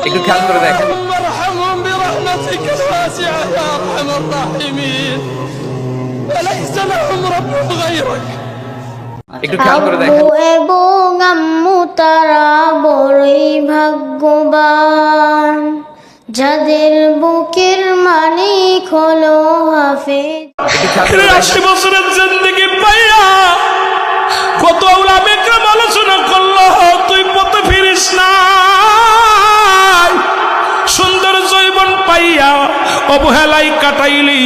একটু খেয়াল করে দেখেন। وارحمهم برحمتك الواسعة يا أرحم الراحمين وليس لهم رب غيرك একটু খেয়াল করে দেখেন। আব্বু এবং আম্মু তারা বড়ই ভাগ্যবান, যাদের বুকের মালিক হলো হাফেজ। একটু খেয়াল করে দেখেন। 80 বছরের জিন্দেগি পাইয়া কত উলামা কেরাম আলোচনা করলো, তুই পথে ফিরিস না। সুন্দর জীবন পাইয়া অবহেলায় কাটাইলি,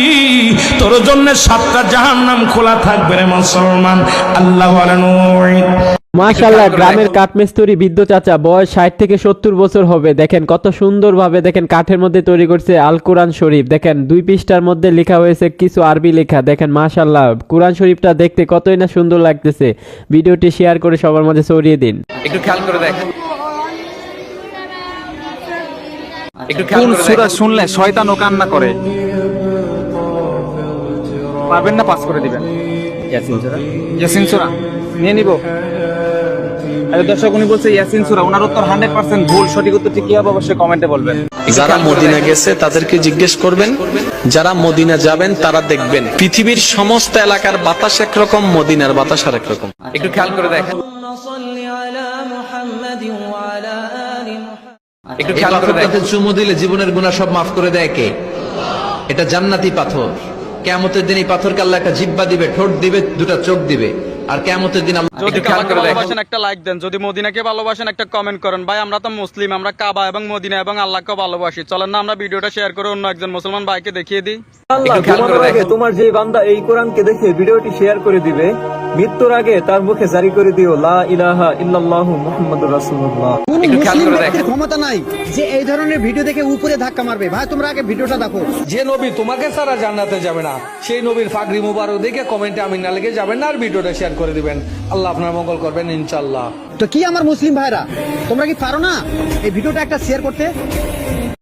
তোর জন্য 7টা জাহান্নাম খোলা থাকবে রে মুসলমান। আল্লাহ বলেন মাশাআল্লাহ, গ্রামের কাঠমিস্ত্রি বৃদ্ধ চাচা, বয়স 60 থেকে 70 বছর হবে। দেখেন কত সুন্দরভাবে দেখেন কাঠের মধ্যে তৈরি করছে আল কোরআন শরীফ। দেখেন 2 পৃষ্ঠার মধ্যে লেখা হয়েছে কিছু আরবি লেখা। দেখেন মাশাআল্লাহ, কোরআন শরীফটা দেখতে কতই না সুন্দর লাগতেছে। ভিডিওটি শেয়ার করে সবার মাঝে ছড়িয়ে দিন। একটু খেয়াল করে দেখেন। একটু খেয়াল কোন করে সূরা দেখেন। শুনলে শয়তান ও কান্না করে? পারবেন না, পাস করে দিবেন। ইয়াসিন সূরা নিয়ে নিব। আরে দর্শক, উনি বলছে ইয়াসিন সূরা, ওনার উত্তর 100% ভুল। সঠিক উত্তরটি কি হবে অবশ্যই কমেন্টে বলবেন। যারা মদিনা গেছে তাদেরকে জিজ্ঞেস করবেন, যারা মদিনা যাবেন তারা দেখবেন পৃথিবীর সমস্ত এলাকার বাতাস একরকম, মদিনার বাতাস আর একরকম। একটু খেয়াল করে দেখেন। একটু খেয়াল করে দেখেন। চুমু দিলে জীবনের গুনাহ সব মাফ করে দেয় কে? এটা জান্নাতি পাথর। কিয়ামতের দিন এই পাথরকে আল্লাহ একটা জিহ্বা দিবে, ঠোঁট দিবে, 2টা চোখ দিবে। আর কিয়ামতের দিন একটু খেয়াল করে দেখেন। ভালোবাসেন একটা লাইক দেন, যদি মদিনাকে ভালোবাসেন একটা কমেন্ট করেন। ভাই আমরা তো মুসলিম, আমরা কাবা এবং মদিনা এবং আল্লাহকে ভালোবাসি। চলেন না আমরা ভিডিওটা শেয়ার করে অন্য একজন মুসলমান ভাইকে দেখিয়ে দিই। একটু খেয়াল করে দেখেন। তোমার যে বান্দা এই কোরআনকে দেখে ভিডিওটি শেয়ার করে দিবে, মৃত্যুর আগে তার মুখে জারি করে দিও লা ইলাহা ইল্লাল্লাহু মুহাম্মাদুর রাসূলুল্লাহ। একটু খেয়াল করে দেখেন। ক্ষমতা নাই যে এই ধরনের ভিডিও দেখে উপরে ধাক্কা মারবে। ভাই তোমরা আগে ভিডিওটা দেখো। যে নবী তোমাকে ছাড়া জান্নাতে যাবে না, সেই নবীর ফাগরি মুবারক দেখে কমেন্টে আমিন না লিখে যাবেন না, আর ভিডিওটা শেয়ার করে দিবেন। আল্লাহ আপনার মঙ্গল করবেন ইনশাআল্লাহ। তো কি আমার মুসলিম ভাইরা, তোমরা কি পারো না এই ভিডিওটা একটা শেয়ার করতে?